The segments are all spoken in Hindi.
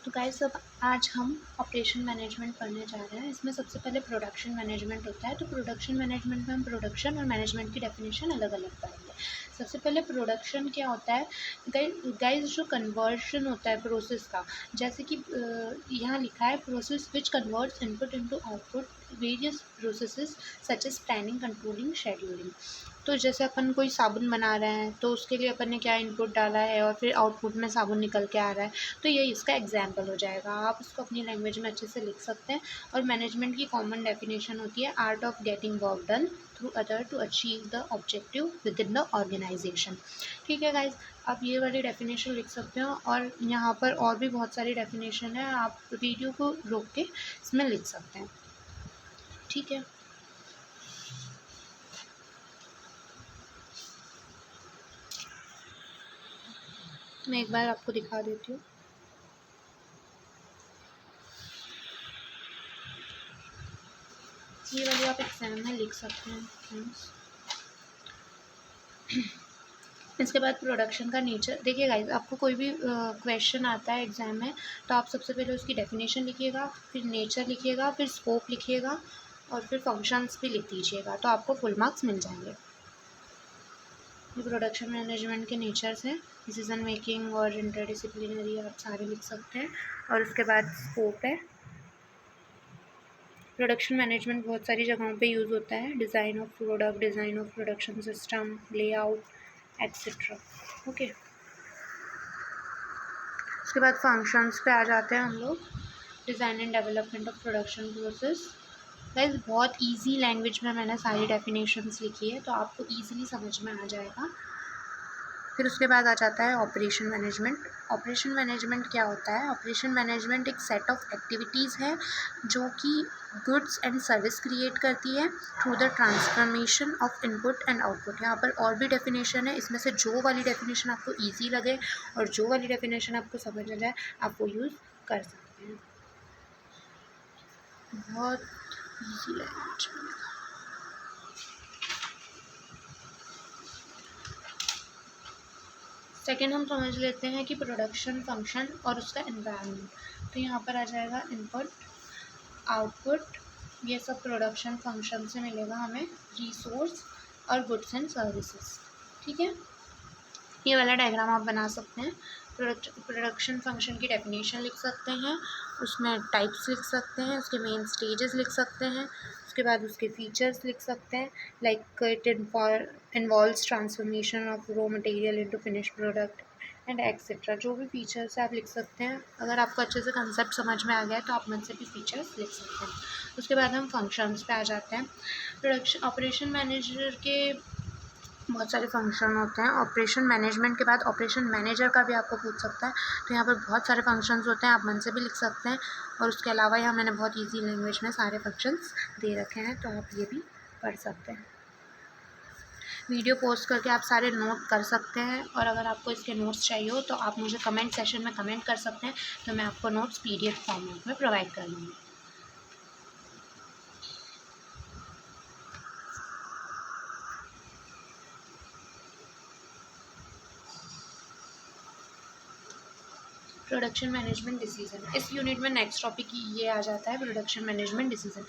तो गाइस अब आज हम ऑपरेशन मैनेजमेंट पढ़ने जा रहे हैं। इसमें सबसे पहले प्रोडक्शन मैनेजमेंट होता है। तो प्रोडक्शन मैनेजमेंट में हम प्रोडक्शन और मैनेजमेंट की डेफिनेशन अलग अलग पढ़ेंगे। सबसे पहले प्रोडक्शन क्या होता है गाइस, जो कन्वर्शन होता है प्रोसेस का, जैसे कि यहाँ लिखा है process which converts input into output various processes such as planning, controlling, scheduling. तो जैसे अपन कोई साबुन बना रहे हैं तो उसके लिए अपन ने क्या इनपुट डाला है और फिर आउटपुट में साबुन निकल के आ रहा है, तो ये इसका एग्जाम्पल हो जाएगा। आप उसको अपनी लैंग्वेज में अच्छे से लिख सकते हैं। और मैनेजमेंट की कॉमन डेफिनेशन होती है art of getting work done through other to achieve the objective within the organisation. ठीक है गाइज, आप ये वाली डेफिनेशन लिख सकते हो और यहाँ पर और भी बहुत सारी डेफिनेशन है, आप वीडियो को रोक के इसमें लिख सकते हैं। ठीक है, मैं एक बार आपको दिखा देती हूँ। ये वाली आप एग्जाम में लिख सकते हैं फ्रेंड्स। इसके बाद प्रोडक्शन का नेचर देखिए गाइस, आपको कोई भी क्वेश्चन आता है एग्जाम में तो आप सबसे पहले उसकी डेफिनेशन लिखिएगा, फिर नेचर लिखिएगा, फिर स्कोप लिखिएगा और फिर फंक्शंस भी लिख दीजिएगा, तो आपको फुल मार्क्स मिल जाएंगे। ये प्रोडक्शन मैनेजमेंट के नेचर्स हैं, डिसीजन मेकिंग और इंटरडिसिप्लिनरी आप सारे लिख सकते हैं। और उसके बाद स्कोप है। प्रोडक्शन मैनेजमेंट बहुत सारी जगहों पे यूज़ होता है, design of product, design of production system, layout etcetera. Okay, उसके बाद फंक्शंस पे आ जाते हैं हम लोग। Design and development of production process. Guys बहुत इजी लैंग्वेज में मैंने सारी डेफिनेशंस लिखी है, तो आपको इजीली समझ में आ जाएगा। फिर उसके बाद आ जाता है ऑपरेशन मैनेजमेंट। ऑपरेशन मैनेजमेंट क्या होता है? ऑपरेशन मैनेजमेंट एक सेट ऑफ एक्टिविटीज़ है जो कि गुड्स एंड सर्विस क्रिएट करती है through the transformation of input and output. यहाँ पर और भी डेफिनेशन है, इसमें से जो वाली डेफिनेशन आपको ईजी लगे और जो वाली डेफिनेशन आपको समझ आ जाए आप वो यूज़ कर सकते हैं। बहुत ईजी लैंग्वेज में। सेकेंड हम समझ लेते हैं कि प्रोडक्शन फंक्शन और उसका एनवायरनमेंट। तो यहाँ पर आ जाएगा इनपुट, आउटपुट, ये सब प्रोडक्शन फंक्शन से मिलेगा हमें। रिसोर्स और गुड्स एंड सर्विसेज। ठीक है, ये वाला डायग्राम आप बना सकते हैं। प्रोडक्शन फंक्शन की डेफिनेशन लिख सकते हैं, उसमें टाइप्स लिख सकते हैं, उसके मेन स्टेजेस लिख सकते हैं, उसके बाद उसके फीचर्स लिख सकते हैं, like it involves transformation of raw material into finish product and etcetera. जो भी फीचर्स है आप लिख सकते हैं। अगर आपको अच्छे से कंसेप्ट समझ में आ गया है तो आप मुझसे भी फीचर्स लिख सकते हैं। उसके बाद हम फंक्शंस पे आ जाते हैं। प्रोडक्शन ऑपरेशन मैनेजर के बहुत सारे फंक्शन होते हैं। ऑपरेशन मैनेजमेंट के बाद ऑपरेशन मैनेजर का भी आपको पूछ सकता है, तो यहाँ पर बहुत सारे फंक्शंस होते हैं, आप मन से भी लिख सकते हैं। और उसके अलावा यहाँ मैंने बहुत इजी लैंग्वेज में सारे फंक्शंस दे रखे हैं, तो आप ये भी पढ़ सकते हैं। वीडियो पोस्ट करके आप सारे नोट कर सकते हैं, और अगर आपको इसके नोट्स चाहिए हो तो आप मुझे कमेंट सेशन में कमेंट कर सकते हैं, तो मैं आपको नोट्स PDF फॉर्मेट में प्रोवाइड कर दूँगी। प्रोडक्शन मैनेजमेंट डिसीजन, इस यूनिट में नेक्स्ट टॉपिक ये आ जाता है प्रोडक्शन मैनेजमेंट डिसीजन।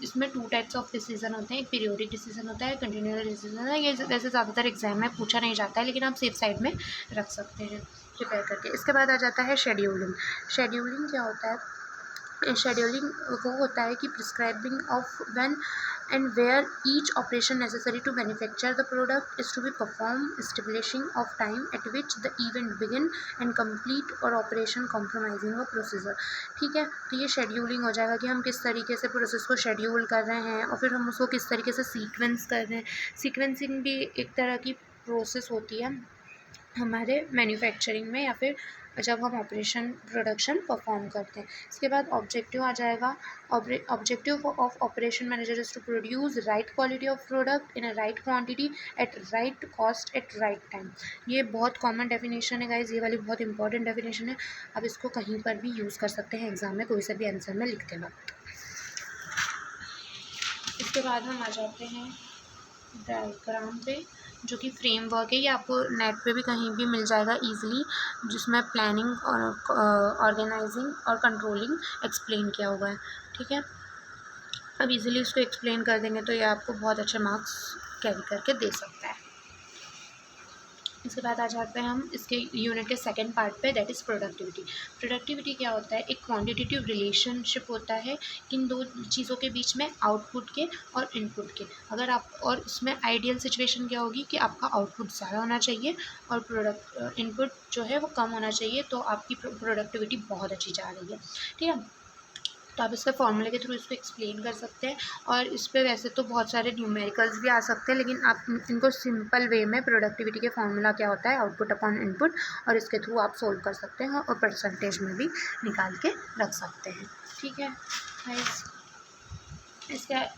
इसमें 2 टाइप्स ऑफ डिसीजन होते हैं, एक पीरियोडिक डिसीजन होता है, कंटिन्यूअस डिसीजन है। ये वैसे ज़्यादातर एग्जाम में पूछा नहीं जाता है, लेकिन आप सेफ साइड में रख सकते हैं प्रिपेयर करके। इसके बाद आ जाता है शेड्यूलिंग। शेड्यूलिंग क्या होता है? शेड्यूलिंग वो होता है कि prescribing of when and where each operation necessary to manufacture the product is to be performed, establishing of time at which the event begin and complete or operation compromising of procedure। ठीक है, तो ये शेड्यूलिंग हो जाएगा कि हम किस तरीके से प्रोसेस को शेड्यूल कर रहे हैं और फिर हम उसको किस तरीके से सीक्वेंस कर रहे हैं। सीक्वेंसिंग भी एक तरह की प्रोसेस होती है हमारे मैन्युफैक्चरिंग में, या फिर जब हम ऑपरेशन प्रोडक्शन परफॉर्म करते हैं। इसके बाद ऑब्जेक्टिव आ जाएगा। Objective of operation manager is to produce right quality of product in a right quantity at right cost at right time. ये बहुत कॉमन डेफिनेशन है गाइज, ये वाली बहुत इंपॉर्टेंट डेफिनेशन है। आप इसको कहीं पर भी यूज़ कर सकते हैं एग्जाम में कोई सा भी आंसर में लिखते वक्त। इसके बाद हम आ जाते हैं डायग्राम पे। जो कि फ्रेमवर्क है, ये आपको नेट पे भी कहीं भी मिल जाएगा ईजिली, जिसमें प्लानिंग और ऑर्गेनाइजिंग और कंट्रोलिंग एक्सप्लेन किया हुआ है। ठीक है, अब इजीली इसको एक्सप्लेन कर देंगे तो ये आपको बहुत अच्छे मार्क्स कैरी करके दे सकता है। इसके बाद आ जाते हैं हम इसके यूनिट के सेकंड पार्ट पे, दैट इज़ प्रोडक्टिविटी। प्रोडक्टिविटी क्या होता है? एक क्वांटिटेटिव रिलेशनशिप होता है किन दो चीज़ों के बीच में, आउटपुट के और इनपुट के। अगर आप, और इसमें आइडियल सिचुएशन क्या होगी कि आपका आउटपुट ज़्यादा होना चाहिए और इनपुट जो है वो कम होना चाहिए, तो आपकी प्रोडक्टिविटी बहुत अच्छी जा रही है। ठीक है, तो आप इसके फॉर्मूले के थ्रू इसको एक्सप्लेन कर सकते हैं, और इस पे वैसे तो बहुत सारे न्यूमेरिकल्स भी आ सकते हैं, लेकिन आप इनको सिंपल वे में प्रोडक्टिविटी के फॉर्मूला क्या होता है, आउटपुट अपॉन इनपुट, और इसके थ्रू आप सोल्व कर सकते हैं और परसेंटेज में भी निकाल के रख सकते हैं। ठीक है गाइस,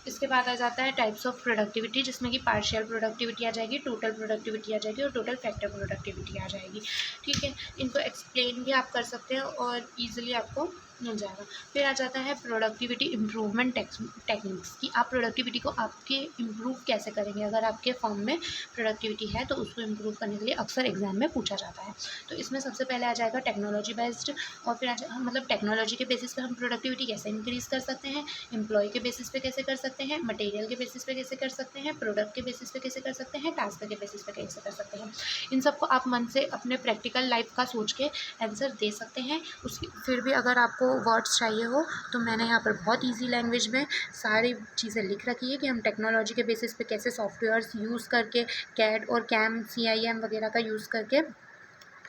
इसके बाद आ जाता है टाइप्स ऑफ प्रोडक्टिविटी, जिसमें कि पार्शियल प्रोडक्टिविटी आ जाएगी, टोटल प्रोडक्टिविटी आ जाएगी और टोटल फैक्टर प्रोडक्टिविटी आ जाएगी। ठीक है, इनको एक्सप्लेन भी आप कर सकते हैं और ईजिली आपको मिल जाएगा। फिर आ जाता है प्रोडक्टिविटी इम्प्रूवमेंट टेक्निक्स, कि आप प्रोडक्टिविटी को आपके इम्प्रूव कैसे करेंगे। अगर आपके फॉर्म में प्रोडक्टिविटी है तो उसको इम्प्रूव करने के लिए अक्सर एग्जाम में पूछा जाता है। तो इसमें सबसे पहले आ जाएगा टेक्नोलॉजी बेस्ड, और फिर मतलब टेक्नोलॉजी के बेसिस पे हम प्रोडक्टिविटी कैसे इंक्रीज़ कर सकते हैं, एम्प्लॉय के बेसिस पे कैसे कर सकते हैं, मटेरियल के बेसिस पे कैसे कर सकते हैं, प्रोडक्ट के बेसिस पे कैसे कर सकते हैं, टास्क के बेसिस पे कैसे कर सकते हैं। इन सबको आप मन से अपने प्रैक्टिकल लाइफ का सोच के आंसर दे सकते हैं। उसकी फिर भी अगर आपको वर्ड्स चाहिए हो तो मैंने यहाँ पर बहुत ईजी लैंग्वेज में सारी चीज़ें लिख रखी है कि हम टेक्नोलॉजी के बेसिस पे कैसे सॉफ्टवेयर्स यूज़ करके, कैड और कैम CIM वगैरह का यूज़ करके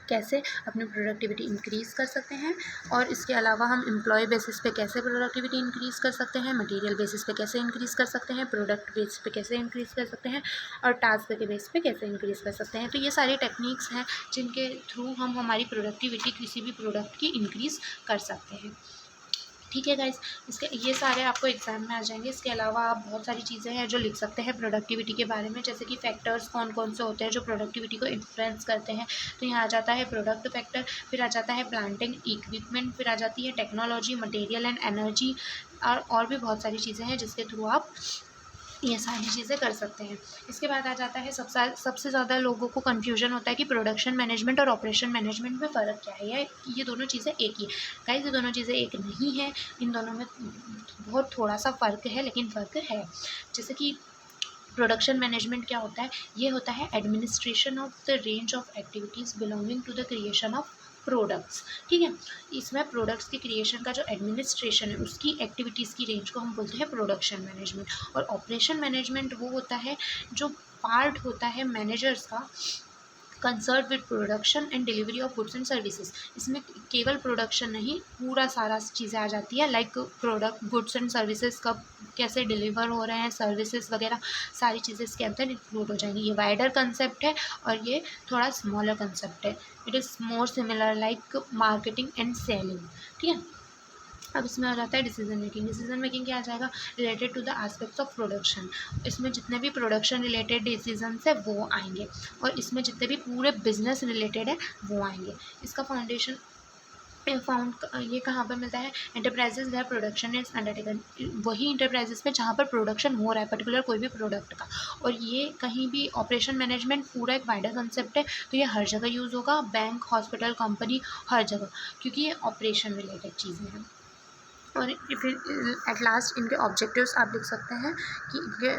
कैसे अपनी प्रोडक्टिविटी इंक्रीज़ कर सकते हैं, और इसके अलावा हम एम्प्लॉय बेसिस पे कैसे प्रोडक्टिविटी इंक्रीज़ कर सकते हैं, मटेरियल बेसिस पे कैसे इंक्रीज़ कर सकते हैं, प्रोडक्ट बेस पे कैसे इंक्रीज़ कर सकते हैं, और टास्क के बेस पे कैसे इंक्रीज़ कर सकते हैं। तो ये सारी टेक्निक्स हैं जिनके थ्रू हम हमारी प्रोडक्टिविटी किसी भी प्रोडक्ट की इंक्रीज़ कर सकते हैं। ठीक है गाइस, इसके ये सारे आपको एग्जाम में आ जाएंगे। इसके अलावा आप बहुत सारी चीज़ें हैं जो लिख सकते हैं प्रोडक्टिविटी के बारे में, जैसे कि फैक्टर्स कौन कौन से होते हैं जो प्रोडक्टिविटी को इन्फ्लुएंस करते हैं। तो यहाँ आ जाता है प्रोडक्ट फैक्टर, फिर आ जाता है प्लांटिंग इक्विपमेंट, फिर आ जाती है टेक्नोलॉजी, मटेरियल एंड एनर्जी, और भी बहुत सारी चीज़ें हैं जिसके थ्रू आप ये सारी चीज़ें कर सकते हैं। इसके बाद आ जाता है सबसे ज़्यादा लोगों को कन्फ्यूजन होता है कि प्रोडक्शन मैनेजमेंट और ऑपरेशन मैनेजमेंट में फ़र्क क्या है, या ये दोनों चीज़ें एक ही। गाइस, ये दोनों चीज़ें एक नहीं है, इन दोनों में बहुत थोड़ा सा फ़र्क है, लेकिन फ़र्क है। जैसे कि प्रोडक्शन मैनेजमेंट क्या होता है, ये होता है administration of the range of activities belonging to the creation of products. ठीक है, इसमें प्रोडक्ट्स के क्रिएशन का जो एडमिनिस्ट्रेशन है उसकी एक्टिविटीज़ की रेंज को हम बोलते हैं प्रोडक्शन मैनेजमेंट। और ऑपरेशन मैनेजमेंट वो होता है जो पार्ट होता है मैनेजर्स का concern with production and delivery of goods and services. इसमें केवल प्रोडक्शन नहीं, पूरा सारा चीज़ें आ जाती है, like product, goods and services कब कैसे डिलीवर हो रहे हैं, सर्विसेज वगैरह सारी चीज़ें इसके अंदर इंक्लूड हो जाएंगी। ये वाइडर कंसेप्ट है और ये थोड़ा स्मॉलर कंसेप्ट है। It is more similar like marketing and selling. ठीक है, अब इसमें आ जाता है डिसीजन मेकिंग। डिसीजन मेकिंग क्या आ जाएगा, related to the aspects of production. इसमें जितने भी प्रोडक्शन रिलेटेड डिसीजंस है वो आएंगे, और इसमें जितने भी पूरे बिजनेस रिलेटेड है वो आएंगे। इसका फाउंडेशन ये कहाँ पर मिलता है, enterprises where production is undertaken. वही इंटरप्राइजेज में जहाँ पर प्रोडक्शन हो रहा है पर्टिकुलर कोई भी प्रोडक्ट का। और ये कहीं भी ऑपरेशन मैनेजमेंट पूरा एक वाइडर कंसेप्ट है, तो ये हर जगह यूज़ होगा, बैंक, हॉस्पिटल, कंपनी, हर जगह, क्योंकि ये ऑपरेशन रिलेटेड चीज़ें हैं। और फिर एट लास्ट इनके ऑब्जेक्टिव्स आप लिख सकते हैं कि इनके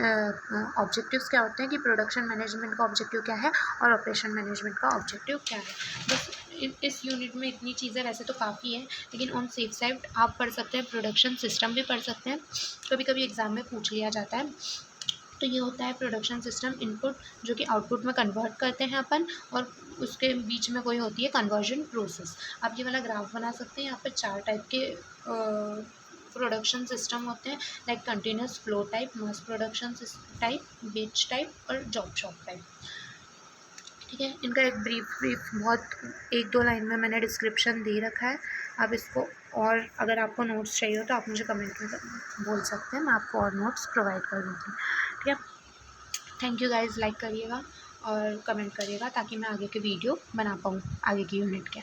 ऑब्जेक्टिव्स क्या होते हैं, कि प्रोडक्शन मैनेजमेंट का ऑब्जेक्टिव क्या है और ऑपरेशन मैनेजमेंट का ऑब्जेक्टिव क्या है। बस इस यूनिट में इतनी चीज़ें वैसे तो काफ़ी है, लेकिन ऑन सेफ साइड आप पढ़ सकते हैं, प्रोडक्शन सिस्टम भी पढ़ सकते हैं, कभी कभी एग्ज़ाम में पूछ लिया जाता है। तो ये होता है प्रोडक्शन सिस्टम, इनपुट जो कि आउटपुट में कन्वर्ट करते हैं अपन, और उसके बीच में कोई होती है कन्वर्जन प्रोसेस। आप ये वाला ग्राफ बना सकते हैं। यहाँ पर 4 टाइप के प्रोडक्शन सिस्टम होते हैं, like continuous flow type, mass production type, batch type और जॉब शॉप टाइप। ठीक है, इनका एक ब्रीफ बहुत 1-2 लाइन में मैंने डिस्क्रिप्शन दे रखा है। आप इसको, और अगर आपको नोट्स चाहिए हो तो आप मुझे कमेंट में बोल सकते हैं, मैं आपको और नोट्स प्रोवाइड कर दूँगी। ठीक है, थैंक यू गाइज़, लाइक करिएगा और कमेंट करिएगा ताकि मैं आगे के वीडियो बना पाऊँ आगे की यूनिट के।